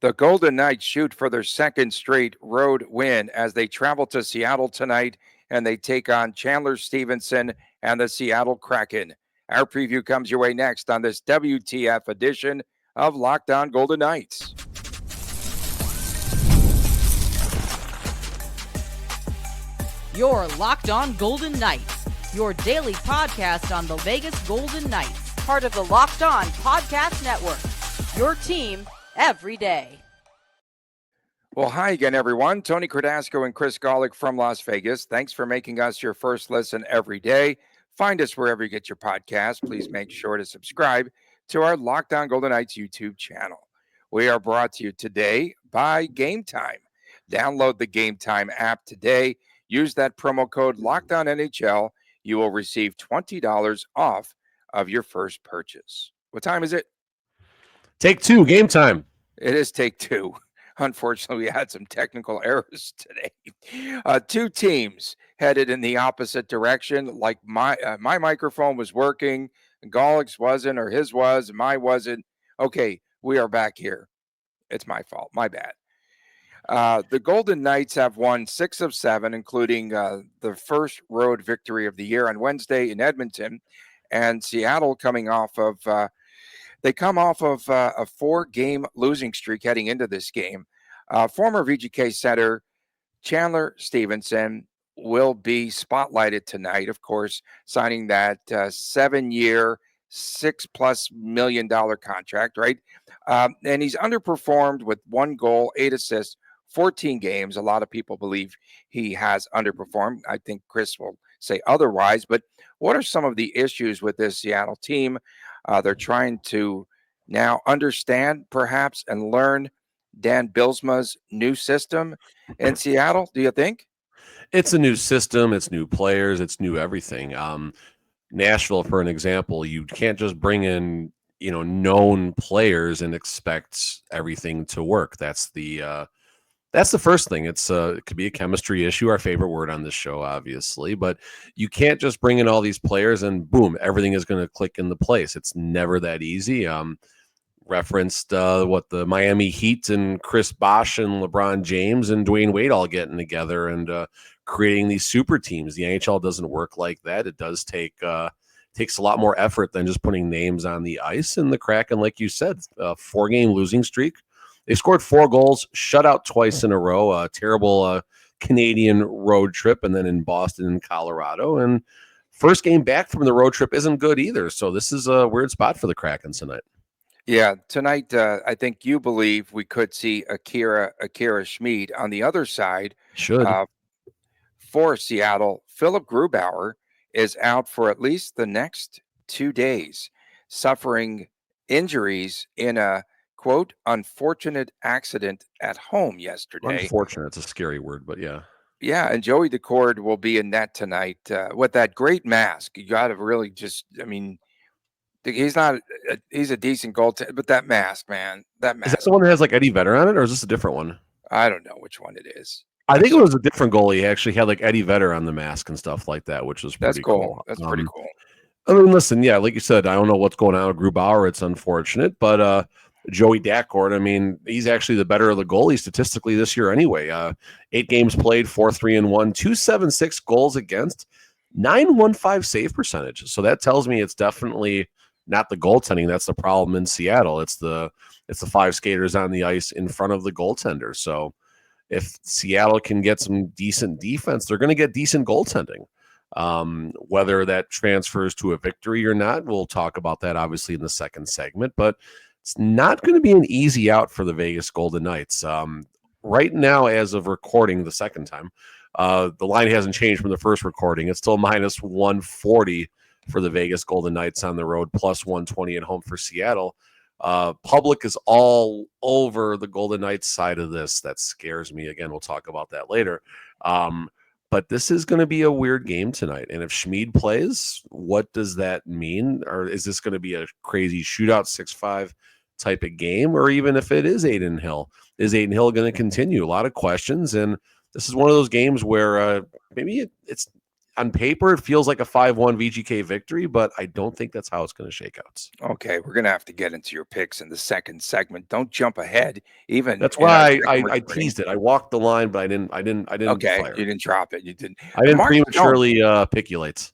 The Golden Knights shoot for their second straight road win as they travel to Seattle tonight and they take on Chandler Stevenson and the Seattle Kraken. Our preview comes your way next on this WTF edition of Locked On Golden Knights. You're Locked On Golden Knights, your daily podcast on the Vegas Golden Knights, part of the Locked On Podcast Network, your team every day. Well, hi again, everyone. Tony Cardasco and Chris Golick from Las Vegas. Thanks for making us your first listen every day. Find us wherever you get your podcasts. Please make sure to subscribe to our Locked On Golden Knights YouTube channel. We are brought to you today by Gametime. Download the Gametime app today. Use that promo code LOCKEDONNHL. You will receive $20 off of your first purchase. What time is it? Take two, game time. It is take two. Unfortunately, we had some technical errors today. Two teams headed in the opposite direction. Like my microphone was working, Golick's wasn't, or his was, and mine wasn't. Okay, we are back here. It's my fault. My bad. The Golden Knights have won 6 of 7, including the first road victory of the year on Wednesday in Edmonton, and Seattle coming off of they come off of a 4-game losing streak heading into this game. Former VGK center Chandler Stevenson will be spotlighted tonight, of course, signing that 7-year, $6+ million contract, right? And he's underperformed with 1 goal, 8 assists, 14 games. A lot of people believe he has underperformed. I think Chris will say otherwise. But what are some of the issues with this Seattle team? They're trying to now understand, perhaps, and learn Dan Bylsma's new system in Seattle, do you think? It's a new system. It's new players. It's new everything. Nashville, for an example, you can't just bring in, known players and expect everything to work. That's the first thing. It could be a chemistry issue, our favorite word on this show, obviously, but you can't just bring in all these players and boom, everything is going to click into place. It's never that easy. Referenced the Miami Heat and Chris Bosh and LeBron James and Dwayne Wade all getting together and creating these super teams. The NHL doesn't work like that. It does takes a lot more effort than just putting names on the ice. And the Kraken, like you said, 4-game losing streak. They scored 4 goals, shut out twice in a row, a terrible Canadian road trip, and then in Boston and Colorado. And first game back from the road trip isn't good either. So this is a weird spot for the Kraken tonight. Yeah, tonight I think you believe we could see Akira Schmid. On the other side, for Seattle, Philip Grubauer is out for at least the next 2 days, suffering injuries in a quote, unfortunate accident at home yesterday. Unfortunate. It's a scary word, but yeah. Yeah, and Joey Decord will be in net tonight with that great mask. You got to really he's a decent goaltender, but that mask, man, that mask. Is that the one that has like Eddie Vedder on it, or is this a different one? I don't know which one it is. I think it was a different goalie. He actually had like Eddie Vedder on the mask and stuff like that, which was pretty cool. That's pretty cool. I mean, listen, yeah, like you said, I don't know what's going on with Grubauer. It's unfortunate, but Joey Decord, I mean, he's actually the better of the goalies statistically this year anyway. 8 games played, 4-3-1, 2.76 goals against, 9.15 save percentage. So that tells me it's definitely not the goaltending that's the problem in Seattle. It's the 5 skaters on the ice in front of the goaltender. So if Seattle can get some decent defense, they're going to get decent goaltending. Whether that transfers to a victory or not, we'll talk about that obviously in the second segment, but it's not going to be an easy out for the Vegas Golden Knights. Right now, as of recording the second time, the line hasn't changed from the first recording. It's still minus 140 for the Vegas Golden Knights on the road, plus 120 at home for Seattle. Public is all over the Golden Knights side of this. That scares me. Again, we'll talk about that later. But this is going to be a weird game tonight. And if Schmid plays, what does that mean? Or is this going to be a crazy shootout 6-5 type of game? Or even if it is Adin Hill, is Adin Hill going to continue? A lot of questions. And this is one of those games where maybe it's on paper, it feels like a 5-1 VGK victory, but I don't think that's how it's going to shake out. Okay, we're gonna have to get into your picks in the second segment. Don't jump ahead, even That's in our why second I recording. teased it. I walked the line, but I didn't Okay, fire. you didn't drop it. You didn't. I didn't Mark Stone. prematurely piculate.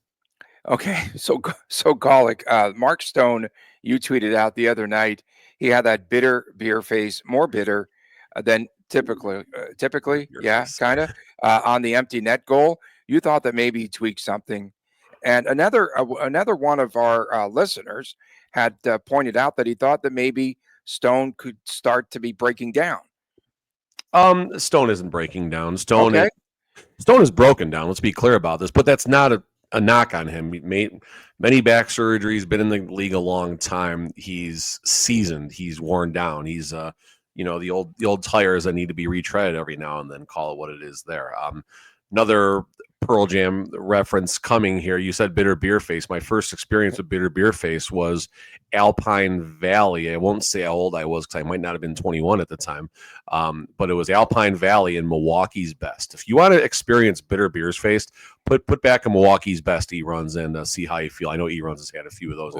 Okay, so Golic, Mark Stone, you tweeted out the other night. He had that bitter beer face, more bitter than typically, Your yeah, face. kind of on the empty net goal. You thought that maybe he tweaked something, and another one of our listeners had pointed out that he thought that maybe Stone could start to be breaking down. Stone isn't breaking down. Okay, Stone is broken down. Let's be clear about this, but that's not a knock on him. He made many back surgeries, been in the league a long time. He's seasoned. He's worn down. He's the old tires that need to be retreaded every now and then. Call it what it is. There. Another Pearl Jam reference coming here. You said bitter beer face. My first experience with bitter beer face was Alpine Valley. I won't say how old I was because I might not have been 21 at the time, but it was Alpine Valley in Milwaukee's Best. If you want to experience bitter beers faced, put back a Milwaukee's Best e-runs and see how you feel. I know e-runs has had a few of those.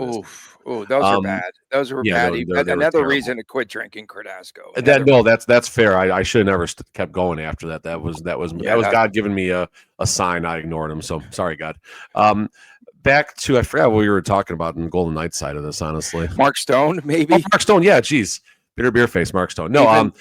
Oh, those are bad. Those were Yeah, bad. they were Another terrible. reason to quit drinking Cardasco. That's fair. I should have never kept going after that. That was God giving me a sign. I ignored him. So sorry, God. Back to I forgot what we were talking about in the Golden Knights side of this. Honestly, Mark Stone, maybe. Oh, Mark Stone. Yeah, geez, bitter beer face. Mark Stone. No,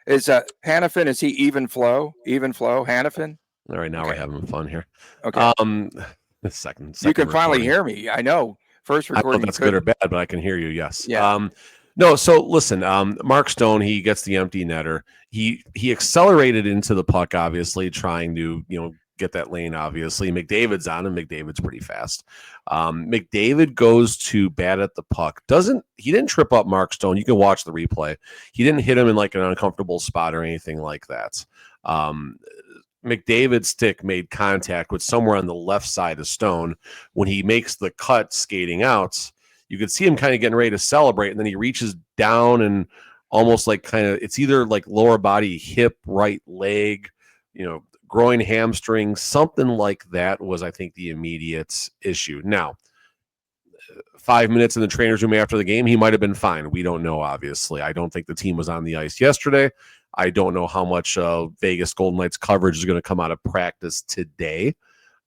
is Hannafin? Is he even flow? Even flow, Hannafin. All right, now we're having fun here. Okay. The second You can finally recording. hear me. I know. First I don't know recording. if that's good or bad, but I can hear you. Yes. Yeah. No. So listen, Mark Stone, he gets the empty netter. He accelerated into the puck, obviously trying to get that lane. Obviously, McDavid's on him. McDavid's pretty fast. McDavid goes to bat at the puck. He didn't trip up Mark Stone. You can watch the replay. He didn't hit him in like an uncomfortable spot or anything like that. McDavid's stick made contact with somewhere on the left side of Stone. When he makes the cut skating out, you could see him kind of getting ready to celebrate, and then he reaches down and almost like it's either like lower body, hip, right leg, groin, hamstring, something like that was, I think, the immediate issue. Now, 5 minutes in the trainer's room after the game, he might have been fine. We don't know, obviously. I don't think the team was on the ice yesterday. I don't know how much Vegas Golden Knights coverage is going to come out of practice today.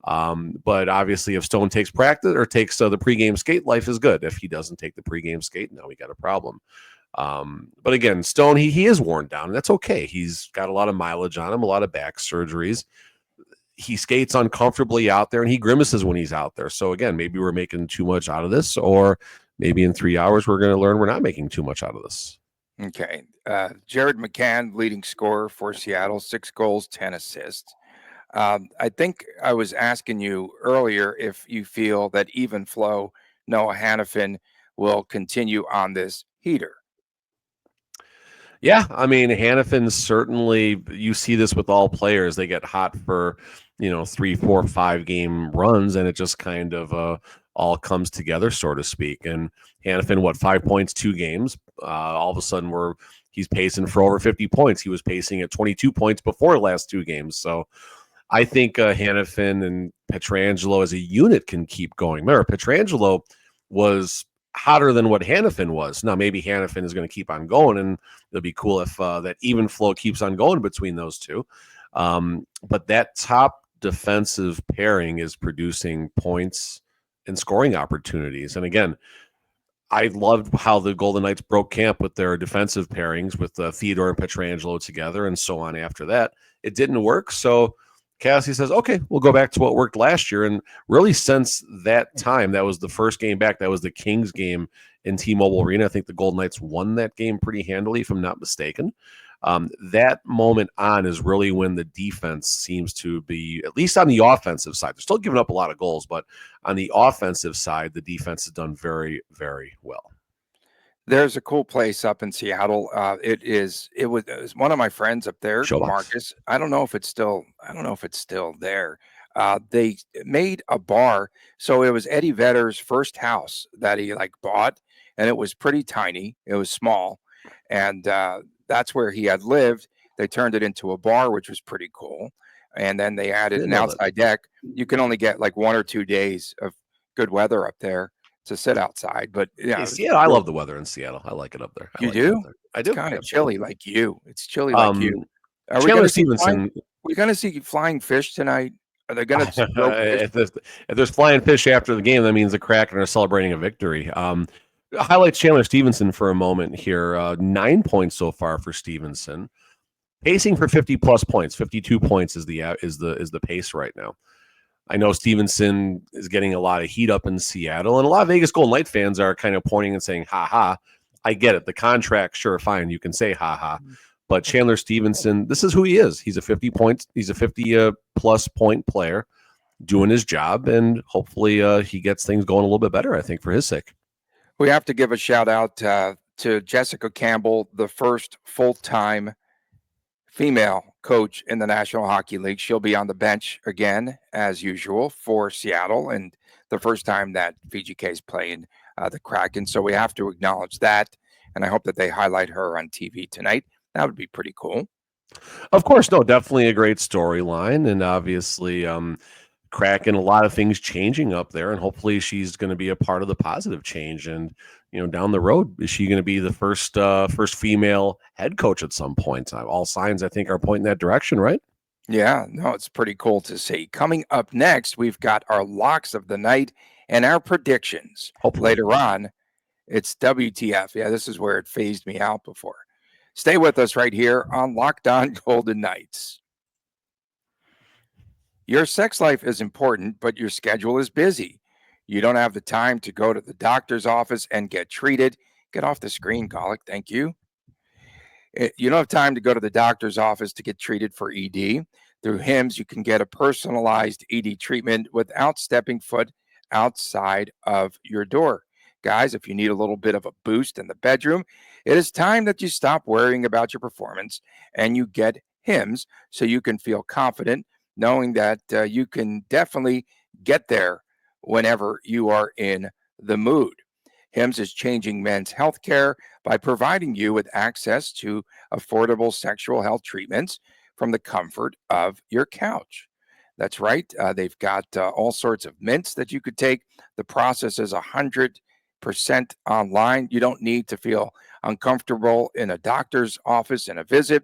But obviously, if Stone takes practice or takes the pregame skate, life is good. If he doesn't take the pregame skate, now we got a problem. But again, Stone, he is worn down, and that's okay. He's got a lot of mileage on him, a lot of back surgeries. He skates uncomfortably out there, and he grimaces when he's out there. So again, maybe we're making too much out of this, or maybe in 3 hours we're going to learn we're not making too much out of this. Okay. Jared McCann, leading scorer for Seattle, 6 goals, 10 assists. I think I was asking you earlier if you feel that even flow Noah Hannafin will continue on this heater. Yeah, I mean, Hannafin certainly, you see this with all players. They get hot for, 3, 4, 5 game runs, and it just kind of all comes together, so to speak. And Hannafin, 5 points, 2 games? All of a sudden, he's pacing for over 50 points. He was pacing at 22 points before the last 2 games. So I think Hannafin and Pietrangelo as a unit can keep going. Remember, Pietrangelo was hotter than what Hannafin was. Now, maybe Hannafin is going to keep on going, and it'll be cool if that even flow keeps on going between those two. But that top defensive pairing is producing points and scoring opportunities. And again, I loved how the Golden Knights broke camp with their defensive pairings with Theodore and Pietrangelo together and so on after that. It didn't work, so Cassie says, okay, we'll go back to what worked last year. And really since that time, that was the first game back. That was the Kings game in T-Mobile Arena. I think the Golden Knights won that game pretty handily, if I'm not mistaken. That moment on is really when the defense seems to be, at least on the offensive side. They're still giving up a lot of goals, but on the offensive side, the defense has done very, very well. There's a cool place up in Seattle. It was one of my friends up there, Showbox. Marcus. I don't know if it's still there. They made a bar. So it was Eddie Vedder's first house that he bought, and it was pretty tiny. It was small. And that's where he had lived. They turned it into a bar, which was pretty cool. and then they added Didn't an know that. outside deck. You can only get like 1 or 2 days of good weather up there to sit outside. But yeah, Hey, Seattle, I love the weather in Seattle. I like it up there. you do. I It's do. kind of Absolutely. chilly, like you. It's chilly like you. Are we Chandler going to see flying? Stevenson. We're going to see flying fish tonight. Are they going to throw fish? if there's flying fish after the game, that means the Kraken are celebrating a victory. Highlight Chandler Stevenson for a moment here. 9 points so far for Stevenson, pacing for 50 plus points. 52 points is the pace right now. I know Stevenson is getting a lot of heat up in Seattle, and a lot of Vegas Golden Knight fans are kind of pointing and saying, "Ha ha." I get it. The contract, sure, fine. You can say "ha ha." But Chandler Stevenson, this is who he is. He's a 50 plus point player doing his job, and hopefully he gets things going a little bit better, I think, for his sake. We have to give a shout out to Jessica Campbell, the first full-time female coach in the National Hockey League. She'll be on the bench again, as usual, for Seattle, and the first time that VGK is playing the Kraken. So we have to acknowledge that, and I hope that they highlight her on TV tonight. That would be pretty cool. Of course, no, definitely a great storyline, and obviously Kraken, a lot of things changing up there, and hopefully she's going to be a part of the positive change. And down the road, is she going to be the first female head coach at some point? All signs, I think, are pointing that direction, right? Yeah, no, it's pretty cool to see. Coming up next, we've got our locks of the night and our predictions. Hopefully. Later on, it's WTF. Yeah, this is where it phased me out before. Stay with us right here on Locked On Golden Knights. Your sex life is important, but your schedule is busy. You don't have the time to go to the doctor's office and get treated. Get off the screen, Golic. Thank you. You don't have time to go to the doctor's office to get treated for ED. Through HIMS, you can get a personalized ED treatment without stepping foot outside of your door. Guys, if you need a little bit of a boost in the bedroom, it is time that you stop worrying about your performance and you get HIMS so you can feel confident knowing that you can definitely get there whenever you are in the mood. HIMS is changing men's health care by providing you with access to affordable sexual health treatments from the comfort of your couch. That's right. They've got all sorts of mints that you could take. The process is 100% online. You don't need to feel uncomfortable in a doctor's office in a visit.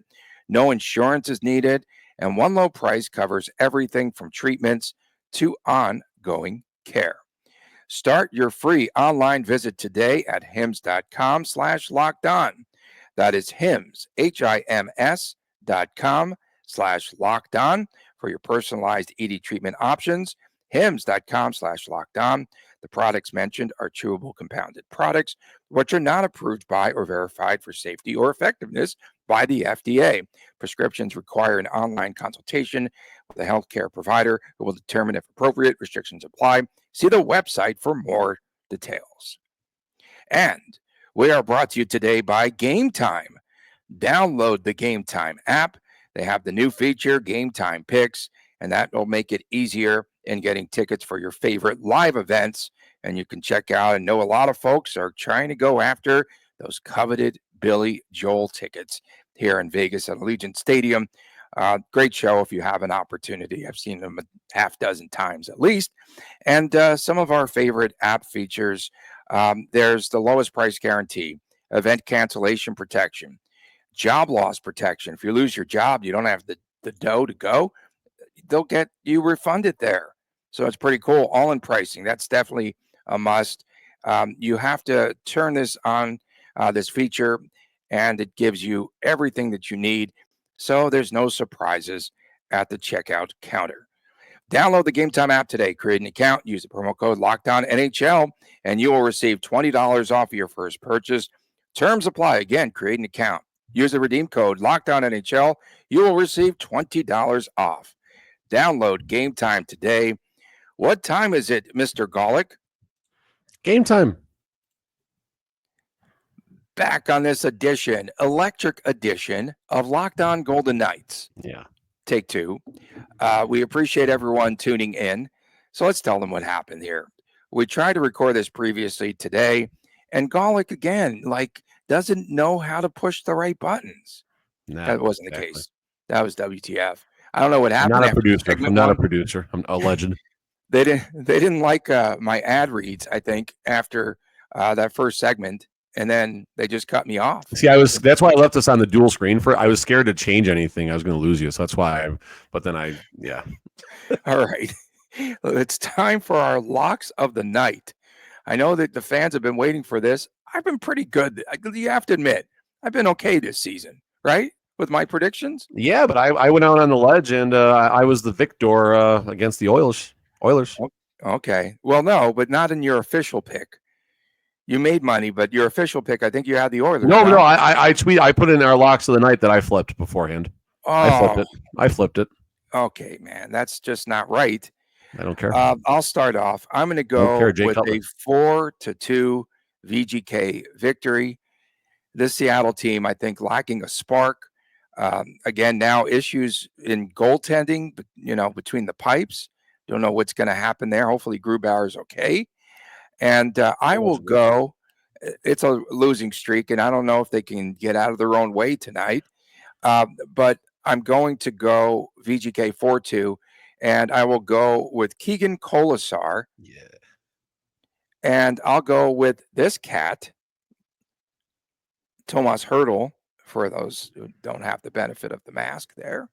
No insurance is needed. And one low price covers everything from treatments to ongoing care. Start your free online visit today at hims.com/lockedon. That is HIMS, HIMS.com/lockedon for your personalized ED treatment options. HIMS.com/lockedon. The products mentioned are chewable compounded products, which are not approved by or verified for safety or effectiveness by the FDA. Prescriptions require an online consultation with a healthcare provider who will determine if appropriate. Restrictions apply. See the website for more details. And we are brought to you today by Gametime. Download the Gametime app. They have the new feature, Gametime Picks, and that will make it easier in getting tickets for your favorite live events. And you can check out and know a lot of folks are trying to go after those coveted Billy Joel tickets here in Vegas at Allegiant Stadium. Great show if you have an opportunity. I've seen them a half dozen times at least. And some of our favorite app features, there's the lowest price guarantee, event cancellation protection, job loss protection. If you lose your job, you don't have the dough to go, they'll get you refunded there. So it's pretty cool. All in pricing. That's definitely a must. You have to turn this on, this feature, and it gives you everything that you need. So there's no surprises at the checkout counter. Download the Gametime app today. Create an account. Use the promo code LOCKEDONNHL, and you will receive $20 off your first purchase. Terms apply. Again, create an account. Use the redeem code LOCKEDONNHL. You will receive $20 off. Download Gametime today. What time is it, Mr. Golic? Gametime. Back on this edition, electric edition of Locked On Golden Knights. Yeah. Take two. We appreciate everyone tuning in. So let's tell them what happened here. We tried to record this previously today, and Golic, again, doesn't know how to push the right buttons. No, That wasn't exactly. the case. That was WTF. I don't know what I'm happened. not a after producer. segment I'm not a one. producer. I'm a legend. They didn't like my ad reads, I think, after that first segment, and then they just cut me off. See, that's why I left us on the dual screen I was scared to change anything. I was going to lose you. So that's why yeah. All right. It's time for our locks of the night. I know that the fans have been waiting for this. I've been pretty good. You have to admit, I've been okay this season, right? With my predictions. Yeah, but I went out on the ledge and I was the victor against the Oilers. Okay. Well, no, but not in your official pick. You made money, but your official pick, I think you had the Oilers. No, I put in our locks of the night that I flipped beforehand. Oh, I flipped it. Okay, man, that's just not right. I don't care. I'll start off. I'm going to go with a 4-2 VGK victory. This Seattle team, I think, lacking a spark. Again, now issues in goaltending, between the pipes. Don't know what's going to happen there. Hopefully, Grubauer's okay. And I will go. It's a losing streak, and I don't know if they can get out of their own way tonight. But I'm going to go VGK 4-2, and I will go with Keegan Colasar. Yeah. And I'll go with this cat, Tomas Hertl, for those who don't have the benefit of the mask there.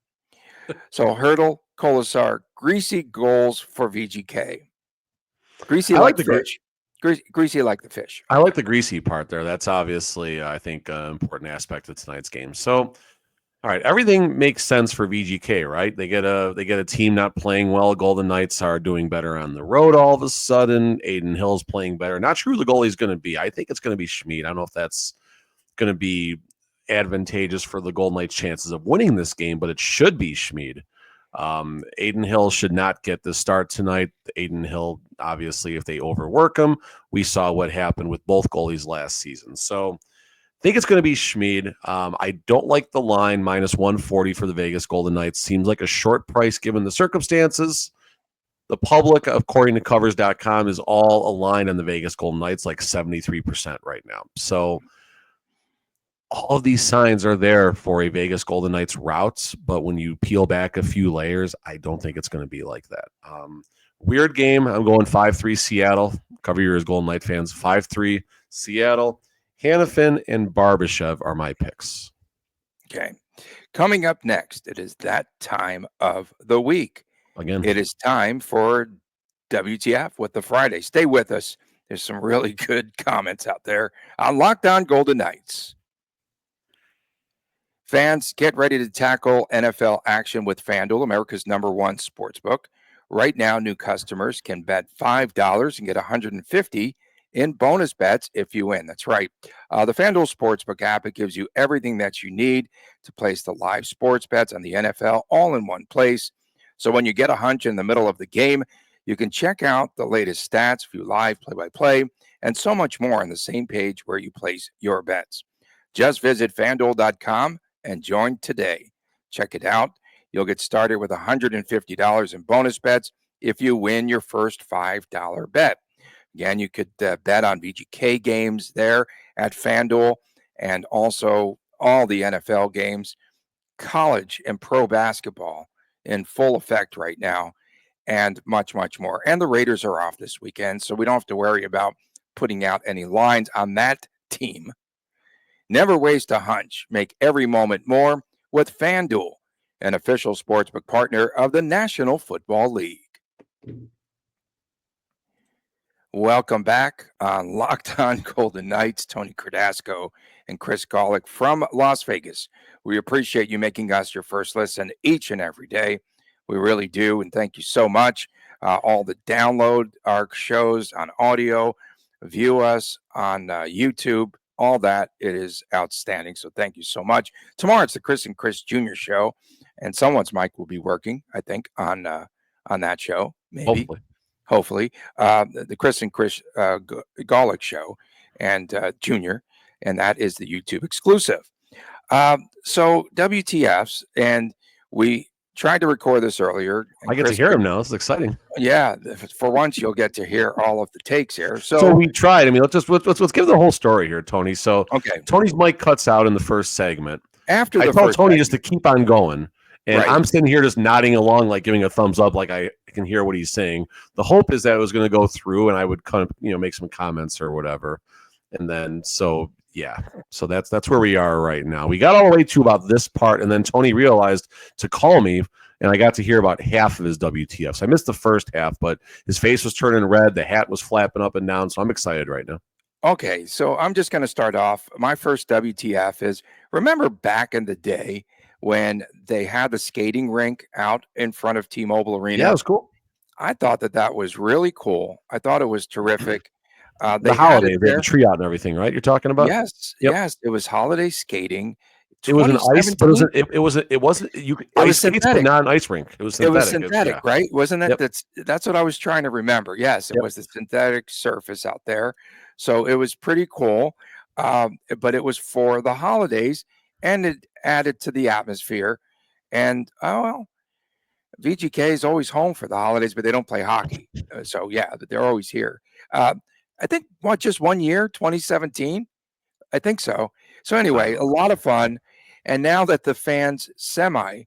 So Hertl, Colasar, greasy goals for VGK. Greasy like the fish. Greasy like the fish. I like the greasy part there. That's obviously, I think, an important aspect of tonight's game. So, all right, everything makes sense for VGK, right? They get a team not playing well. Golden Knights are doing better on the road all of a sudden. Aiden Hill's playing better. Not sure who the goalie's going to be. I think it's going to be Schmid. I don't know if that's going to be advantageous for the Golden Knights' chances of winning this game, but it should be Schmid. Aiden Hill should not get the start tonight. Aiden Hill, obviously, if they overwork him, we saw what happened with both goalies last season. So I think it's going to be Schmid. I don't like the line -140 for the Vegas Golden Knights. Seems like a short price given the circumstances. The public, according to covers.com, is all aligned on the Vegas Golden Knights, like 73% right now. So all of these signs are there for a Vegas Golden Knights route, but when you peel back a few layers, I don't think it's going to be like that. Weird game. I'm going 5-3 Seattle. Cover your ears, Golden Knight fans. 5-3 Seattle. Hanifin and Barbashev are my picks. Okay. Coming up next, it is that time of the week. Again, it is time for WTF with the Friday. Stay with us. There's some really good comments out there on Locked On Golden Knights. Fans, get ready to tackle NFL action with FanDuel, America's #1 sportsbook. Right now, new customers can bet $5 and get $150 in bonus bets if you win. That's right. The FanDuel Sportsbook app, it gives you everything that you need to place the live sports bets on the NFL all in one place. So when you get a hunch in the middle of the game, you can check out the latest stats, view live play-by-play, and so much more on the same page where you place your bets. Just visit FanDuel.com and join today. Check it out. You'll get started with $150 in bonus bets if you win your first $5 bet. Again, you could bet on VGK games there at FanDuel and also all the NFL games, college and pro basketball in full effect right now, and much, much more. And the Raiders are off this weekend, so we don't have to worry about putting out any lines on that team. Never waste a hunch. Make every moment more with FanDuel, an official sportsbook partner of the National Football League. Welcome back on Locked On Golden Knights. Tony Cardasco and Chris Golick from Las Vegas. We appreciate you making us your first listen each and every day. We really do, and thank you so much. All the download our shows on audio, view us on YouTube, all that. It is outstanding, so thank you so much. Tomorrow it's the Chris and Chris Jr. show, and someone's mic will be working, I think, on that show, maybe. Hopefully, the Chris and Chris Golick show and Junior, and that is the YouTube exclusive. So WTFs, and we tried to record this earlier. I get to hear him now. This is exciting. Yeah, for once you'll get to hear all of the takes here. So we tried. I mean, let's give the whole story here, Tony. So okay, Tony's mic cuts out in the first segment. After I told Tony just to keep on going. And Right. I'm sitting here just nodding along, like giving a thumbs up, like I can hear what he's saying. The hope is that it was going to go through and I would kind of, make some comments or whatever. And then, so that's where we are right now. We got all the way to about this part, and then Tony realized to call me, and I got to hear about half of his WTFs. I missed the first half, but his face was turning red. The hat was flapping up and down, so I'm excited right now. Okay, so I'm just going to start off. My first WTF is, remember back in the day when they had the skating rink out in front of T-Mobile Arena? Yeah, it was cool. I thought that was really cool. I thought it was terrific. The They had holiday, it they had there. the tree out and everything, right? You're talking about? Yes, Yep. yes, it was holiday skating. It was an ice, but 2017? it wasn't you It ice was skates, but synthetic. not an ice rink. It was It was synthetic. synthetic, Yeah. right? Wasn't it? Yep. That's what I was trying to remember. Yes, it Yep. was the synthetic surface out there. So it was pretty cool. But it was for the holidays, and it added to the atmosphere. And VGK is always home for the holidays, but they don't play hockey. So yeah, but they're always here. I think just 1 year, 2017. I think so. So anyway, a lot of fun. And now that the fans semi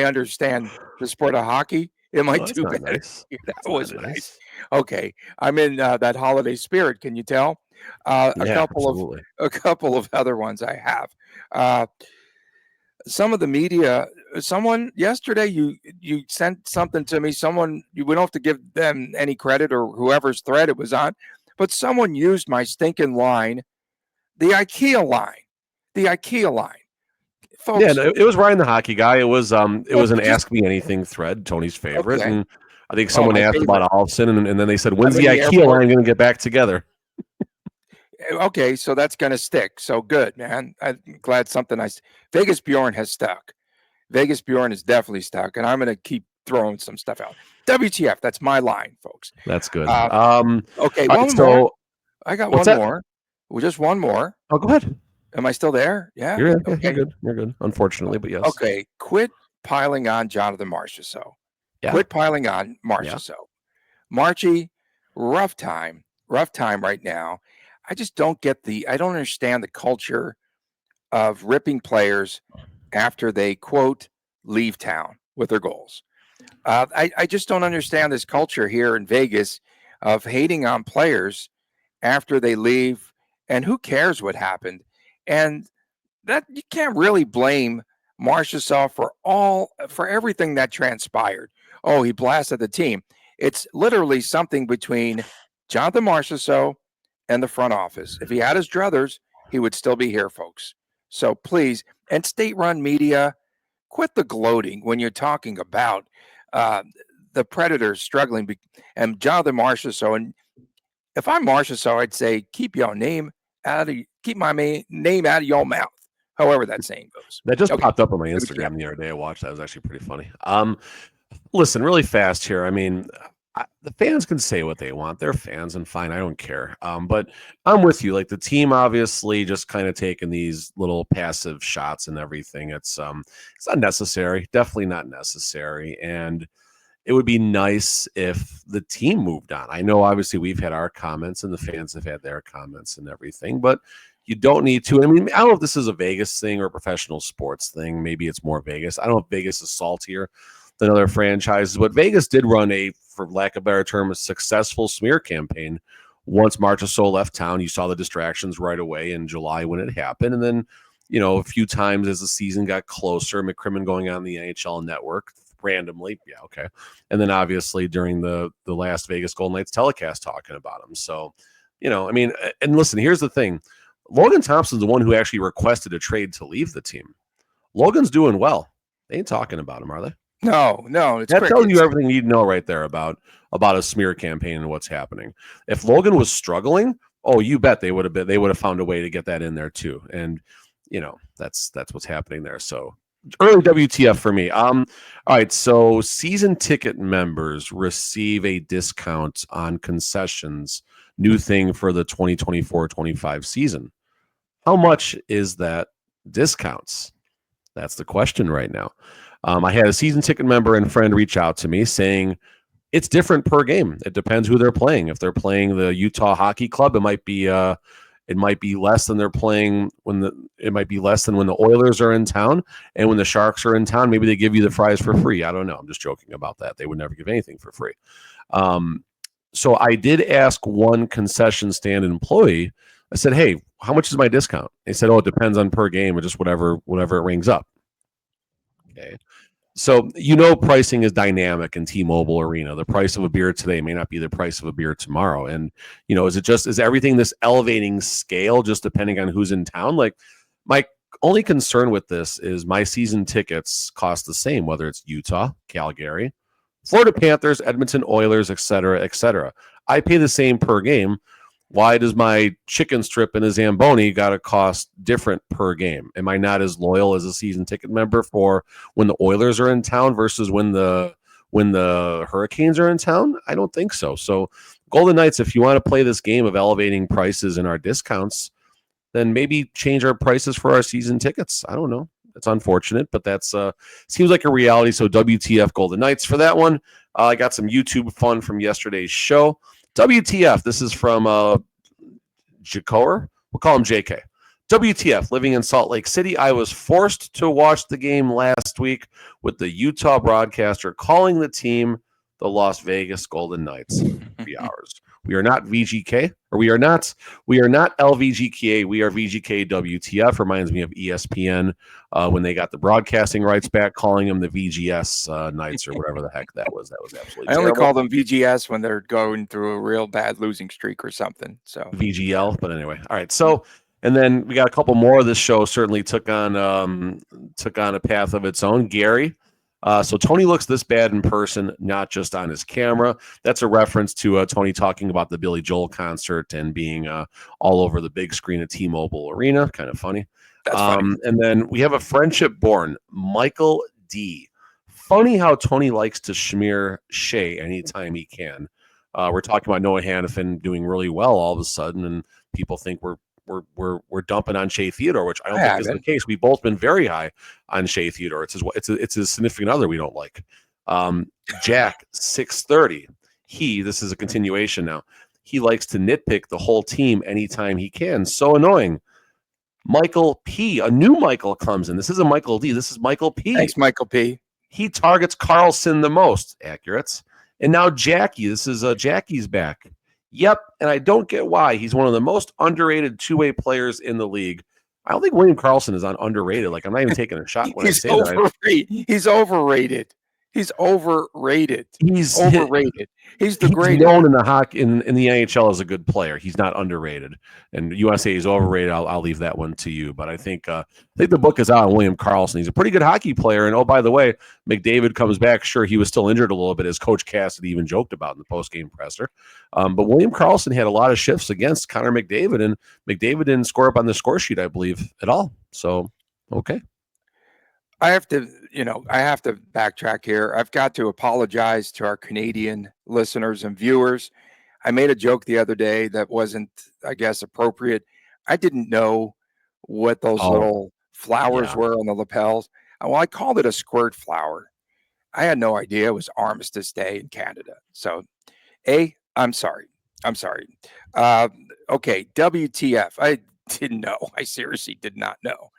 understand the sport of hockey, it might That's do not better. nice. That That's was not nice. Okay, I'm in that holiday spirit. Can you tell? A Yeah, absolutely. couple of other ones I have. Some of the media. Someone yesterday, you sent something to me. We don't have to give them any credit or whoever's thread it was on, but someone used my stinking line, the IKEA line. Folks, Yeah, no, it was Ryan the hockey guy. It was an just Ask Me Anything thread, Tony's favorite, okay. and I think someone My asked favorite. about Olsen, and then they said, "When's I'm the in the IKEA airport. line going to get back together?" Okay, so that's going to stick. So good, man. I'm glad Vegas Bjorn has stuck. Vegas Bjorn is definitely stuck, and I'm going to keep throwing some stuff out. WTF, that's my line, folks. That's good. Okay, all one right, more. I got what's one that? more. Well, just one more. Oh, go ahead. Am I still there? Yeah. You're Okay. good. You're good. Unfortunately, but yes. Okay, quit piling on Jonathan Marchessault. Yeah. Quit piling on Marchessault. Marchie, rough time right now. I just don't I don't understand the culture of ripping players after they, quote, leave town with their goals. I just don't understand this culture here in Vegas of hating on players after they leave, and who cares what happened. And that you can't really blame Marchessault for everything that transpired. Oh, he blasted the team. It's literally something between Jonathan Marchessault and the front office. If he had his druthers, he would still be here, folks. So please, and state-run media, quit the gloating when you're talking about the Predators struggling and Jonathan Marchessault. And if I'm Marchessault, I'd say keep my name out of your mouth. However that saying goes. That just popped up on my Instagram the other day. I watched that. It was actually pretty funny. Listen, really fast here. I mean, the fans can say what they want. They're fans, and fine. I don't care. But I'm with you. Like the team, obviously, just kind of taking these little passive shots and everything. It's not necessary. Definitely not necessary. And it would be nice if the team moved on. I know, obviously, we've had our comments, and the fans have had their comments and everything. But you don't need to. I mean, I don't know if this is a Vegas thing or a professional sports thing. Maybe it's more Vegas. I don't know if Vegas is saltier than other franchises, but Vegas did run for lack of a better term, a successful smear campaign. Once Marchessault left town, you saw the distractions right away in July when it happened. And then, a few times as the season got closer, McCrimmon going on the NHL network randomly. Yeah, okay. And then obviously during the last Vegas Golden Knights telecast talking about him. So, I mean, and listen, here's the thing. Logan Thompson's the one who actually requested a trade to leave the team. Logan's doing well. They ain't talking about him, are they? No. That tells you everything you need to know right there about a smear campaign and what's happening. If Logan was struggling, oh, you bet they would have found a way to get that in there too. And that's what's happening there. So early WTF for me. All right. So season ticket members receive a discount on concessions. New thing for the 2024-25 season. How much is that discounts? That's the question right now. I had a season ticket member and friend reach out to me saying it's different per game. It depends who they're playing. If they're playing the Utah Hockey Club, it might be It might be less than they're playing it might be less than when the Oilers are in town, and when the Sharks are in town, maybe they give you the fries for free. I don't know. I'm just joking about that. They would never give anything for free. So I did ask one concession stand employee. I said, "Hey, how much is my discount?" They said, "Oh, it depends on per game or just whatever it rings up." Okay. So, pricing is dynamic in T-Mobile Arena. The price of a beer today may not be the price of a beer tomorrow. And, is everything this elevating scale just depending on who's in town? Like, my only concern with this is my season tickets cost the same, whether it's Utah, Calgary, Florida Panthers, Edmonton Oilers, et cetera, et cetera. I pay the same per game. Why does my chicken strip and a Zamboni got to cost different per game? Am I not as loyal as a season ticket member for when the Oilers are in town versus when the Hurricanes are in town? I don't think so. So Golden Knights, if you want to play this game of elevating prices and our discounts, then maybe change our prices for our season tickets. I don't know. It's unfortunate, but that's seems like a reality. So WTF Golden Knights for that one. I got some YouTube fun from yesterday's show. WTF, this is from Jakor. We'll call him JK. WTF, living in Salt Lake City. I was forced to watch the game last week with the Utah broadcaster calling the team the Las Vegas Golden Knights. 3 hours. We are not VGK, or we are not LVGK. We are VGK WTF. Reminds me of ESPN when they got the broadcasting rights back, calling them the VGS Knights or whatever the heck that was. That was absolutely I only terrible. call them VGS when they're going through a real bad losing streak or something. So VGL, but anyway. All right. So, and then we got a couple more of this show certainly took on a path of its own. Gary. So Tony looks this bad in person, not just on his camera. That's a reference to Tony talking about the Billy Joel concert and being all over the big screen at T-Mobile Arena. Kind of funny. that's funny. And then we have a friendship born, Michael D. Funny how Tony likes to smear Shea anytime he can. We're talking about Noah Hannafin doing really well all of a sudden, and people think we're dumping on Shea Theodore, which I don't think is the case. We've both been very high on Shea Theodore. It's his significant other we don't like. Jack 630. This is a continuation now. He likes to nitpick the whole team anytime he can. So annoying. Michael P. A new Michael comes in. This isn't Michael D. This is Michael P. Thanks, Michael P. He targets Carlson the most. Accurate. And now Jackie. This is Jackie's back. Yep, and I don't get why. He's one of the most underrated two-way players in the league. I don't think William Karlsson is underrated. Like, I'm not even taking a shot when I say that. He's overrated. He's overrated. He's overrated. He's the greatest. Known in the hockey in the NHL as a good player. He's not underrated. And USA is overrated. I'll leave that one to you. But I think the book is out on William Karlsson. He's a pretty good hockey player. And oh, by the way, McDavid comes back. Sure, he was still injured a little bit, as Coach Cassidy even joked about in the post-game presser. But William Karlsson had a lot of shifts against Connor McDavid, and McDavid didn't score up on the score sheet, I believe, at all. So, okay. I have to backtrack here. I've got to apologize to our Canadian listeners and viewers. I made a joke the other day that wasn't, I guess, appropriate. I didn't know what those little flowers were on the lapels. Well, I called it a squirt flower. I had no idea it was Armistice Day in Canada. So, I'm sorry. Okay, WTF. I didn't know. I seriously did not know.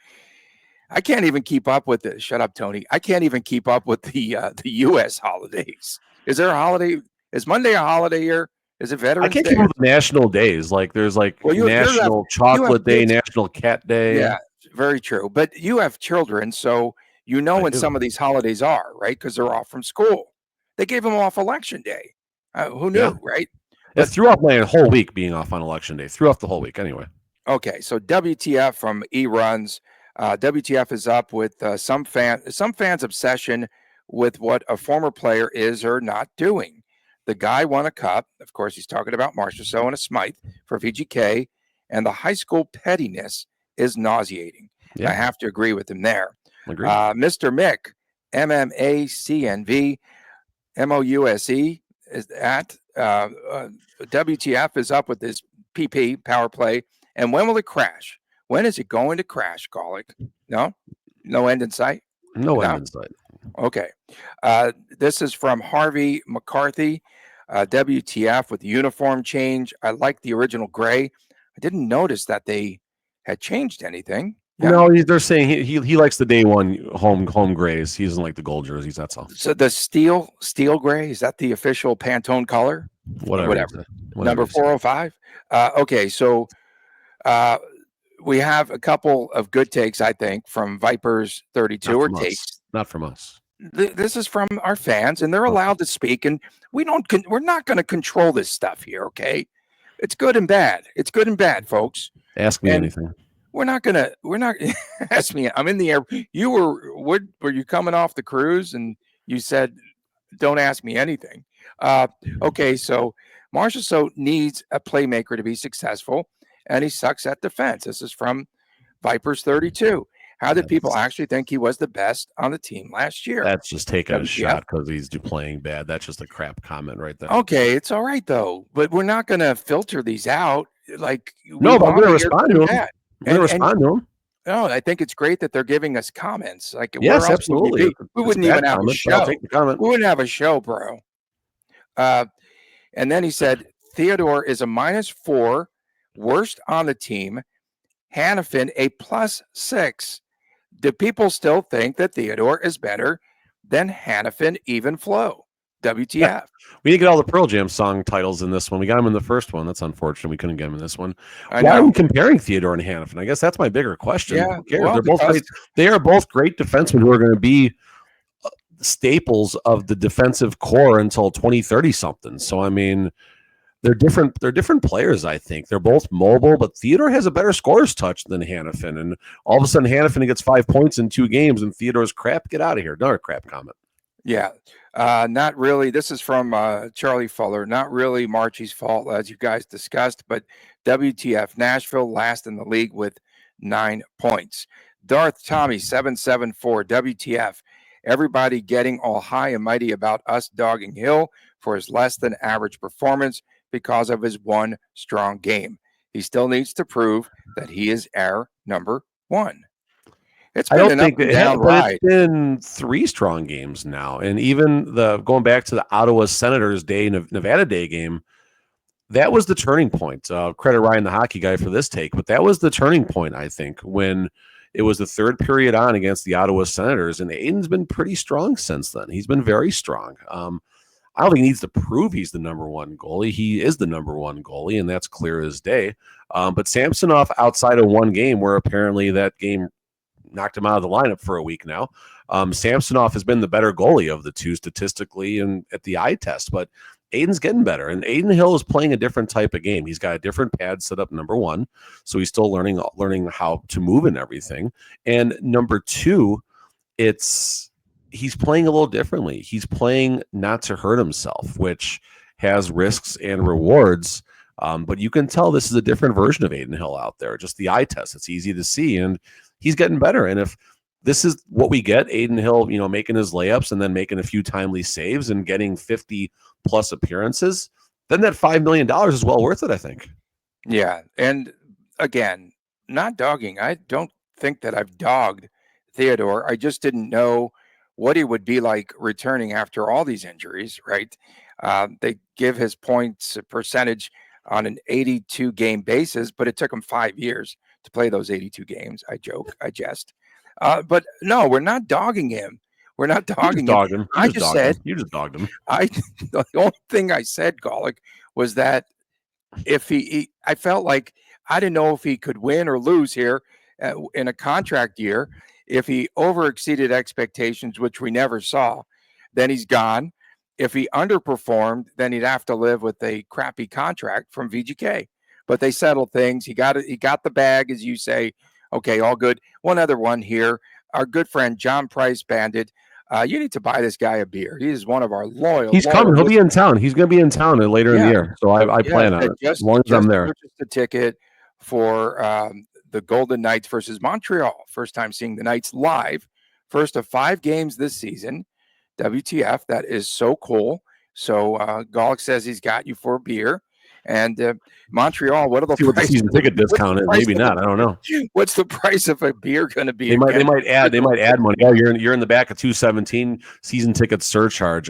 I can't even keep up with this. Shut up, Tony. I can't even keep up with the U.S. holidays. Is there a holiday? Is Monday a holiday here? Is it Veterans Day? I can't keep up with national days. Like there's National Chocolate Day, National Cat Day. Yeah, very true. But you have children, so you know when some of these holidays are, right? Because they're off from school. They gave them off Election Day. Who knew, right? It threw off my whole week being off on Election Day. Threw off the whole week anyway. Okay, so WTF from E-Runs. WTF is up with some fans' obsession with what a former player is or not doing. The guy won a cup. Of course, he's talking about Marchessault and a Smythe for VGK, and the high school pettiness is nauseating. Yeah. I have to agree with him there. Agreed. Mr. Mick, MMACNV, MOUSE is at WTF is up with this PP power play. And when will it crash? When is it going to crash, Golick? No end in sight? No end in sight. Okay. This is from Harvey McCarthy. WTF with the uniform change. I like the original gray. I didn't notice that they had changed anything. Yeah. No, they're saying he likes the day one home grays. He doesn't like the gold jerseys. That's all. So the steel gray, is that the official Pantone color? Whatever. Number 405. Okay, so we have a couple of good takes, I think, from Vipers 32 or takes. Not from us. This is from our fans, and they're allowed to speak. And we're not going to control this stuff here. Okay, it's good and bad. It's good and bad, folks. Ask me anything. We're not ask me. I'm in the air. You were you coming off the cruise and you said, don't ask me anything. Okay. So Marchessault needs a playmaker to be successful, and he sucks at defense. This is from Vipers 32. How did people actually think he was the best on the team last year? That's just taking a shot because he's playing bad. That's just a crap comment right there. Okay. It's all right though, but we're not going to filter these out. Like, no, but I'm going to respond to him. No, I think it's great that they're giving us comments. Like, yes, absolutely. We wouldn't even have a show. I'll take the comment. We wouldn't have a show, bro. And then he said, Theodore is a -4, worst on the team. Hanifin, a +6. Do people still think that Theodore is better than Hanifin, even flow? WTF? Yeah. We didn't get all the Pearl Jam song titles in this one. We got them in the first one. That's unfortunate. We couldn't get them in this one. Why are we comparing Theodore and Hanifin? I guess that's my bigger question. Yeah, well, they're both great. They are both great defensemen who are going to be staples of the defensive core until 2030 something. So I mean, they're different. They're different players. I think they're both mobile, but Theodore has a better scorer's touch than Hanifin. And all of a sudden, Hanifin gets 5 points in 2 games, and Theodore's crap. Get out of here. Another crap comment. Yeah. Not really. This is from Charlie Fuller. Not really Marchie's fault, as you guys discussed, but WTF, Nashville last in the league with 9 points. Darth Tommy 774, WTF. Everybody getting all high and mighty about us dogging Hill for his less than average performance because of his one strong game. He still needs to prove that he is our number 1. It's been it's been 3 strong games now. And even going back to the Ottawa Senators Nevada Day game, that was the turning point. Credit Ryan, the hockey guy, for this take, but that was the turning point, I think, when it was the 3rd period on against the Ottawa Senators. And Aiden's been pretty strong since then. He's been very strong. I don't think he needs to prove he's the number 1 goalie. He is the number 1 goalie, and that's clear as day. But Samsonov, outside of one game where apparently that game knocked him out of the lineup for a week now, Samsonov has been the better goalie of the two statistically and at the eye test. But Aiden's getting better, and Aiden Hill is playing a different type of game. He's got a different pad set up, number 1, so he's still learning how to move and everything. And number 2, he's playing a little differently. He's playing not to hurt himself, which has risks and rewards. But you can tell this is a different version of Aiden Hill out there. Just the eye test, it's easy to see, and he's getting better. And if this is what we get, Aiden Hill, making his layups and then making a few timely saves and getting 50+ appearances, then that $5 million is well worth it, I think. Yeah. And again, not dogging. I don't think that I've dogged Theodore. I just didn't know what he would be like returning after all these injuries, right? They give his points percentage on an 82 game basis, but it took him 5 years to play those 82 games. I joke, I jest. But no, we're not dogging him. We're not dogging him. You just dogged him. The only thing I said, Golick, was that if I felt like I didn't know if he could win or lose here in a contract year. If he overexceeded expectations, which we never saw, then he's gone. If he underperformed, then he'd have to live with a crappy contract from VGK. But they settled things. He got it. He got the bag, as you say. Okay, all good. One other one here. Our good friend John Price Bandit. You need to buy this guy a beer. He is one of our loyal. He's coming. He'll be in town. He's going to be in town later in the year. So I plan on it. As long as I'm there. Purchased a ticket for the Golden Knights versus Montreal. First time seeing the Knights live. First of 5 games this season. WTF, that is so cool. So Golick says he's got you for a beer. And Montreal, what are the prices? What the season ticket discount is? Maybe not. I don't know. What's the price of a beer going to be? They might add money. Oh, you're in the back of 217 season ticket surcharge.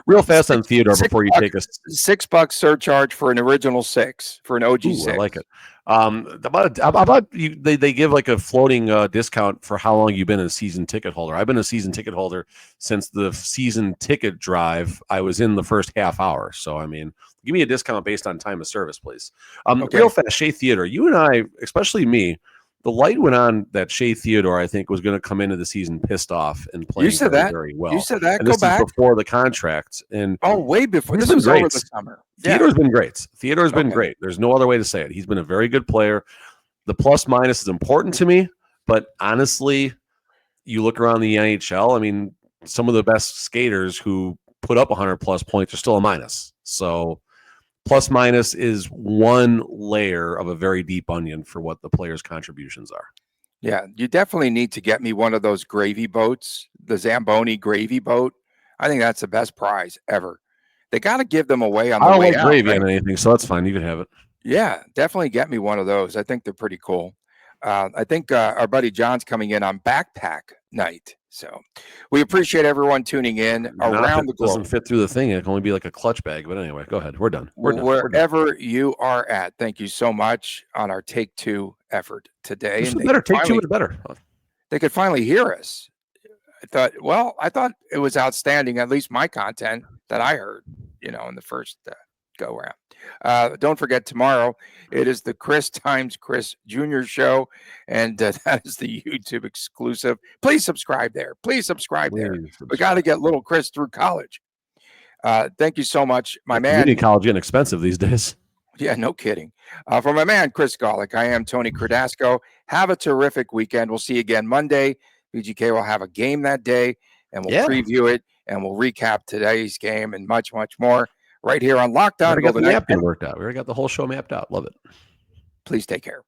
Real fast on Theodore before you take us. $6 surcharge for an original 6 for an OG 6. I like it. About you, they give like a floating discount for how long you've been a season ticket holder. I've been a season ticket holder since the season ticket drive. I was in the first half hour. So, I mean, give me a discount based on time of service, please. Okay. Real fast, Shea Theodore, you and I, especially me, the light went on that Shea Theodore, I think, was going to come into the season pissed off and playing very well. You said that. And Go this back. is before the contract. And way before. This been was great. over the summer. Theodore's been great. Theodore's been Okay. great. There's no other way to say it. He's been a very good player. The plus minus is important to me, but honestly, you look around the NHL, I mean, some of the best skaters who put up 100 plus points are still a minus. So plus minus is one layer of a very deep onion for what the players' contributions are. Yeah, you definitely need to get me one of those gravy boats, the Zamboni gravy boat. I think that's the best prize ever. They got to give them away on the way out. I don't like gravy on anything, so that's fine. You can have it. Yeah, definitely get me one of those. I think they're pretty cool. I think our buddy John's coming in on backpack night. So we appreciate everyone tuning in around the globe. Doesn't fit through the thing. It can only be like a clutch bag. But anyway, go ahead. We're done. Wherever you are at, thank you so much on our Take Two effort today. This is better. Take Two is better. They could finally hear us. I thought it was outstanding, at least my content that I heard, in the first go around. Don't forget, tomorrow it is the Chris times Chris Jr. show, and that is the YouTube exclusive. Please subscribe there. We got to get little Chris through college. Thank you so much, my man. Community college getting expensive these days. Yeah, no kidding. For my man, Chris Golick, I am Tony Cardasco. Have a terrific weekend. We'll see you again Monday. VGK will have a game that day, and we'll preview it, and we'll recap today's game and much, much more right here on Locked On. We already got the map worked out. We already got the whole show mapped out. Love it. Please take care.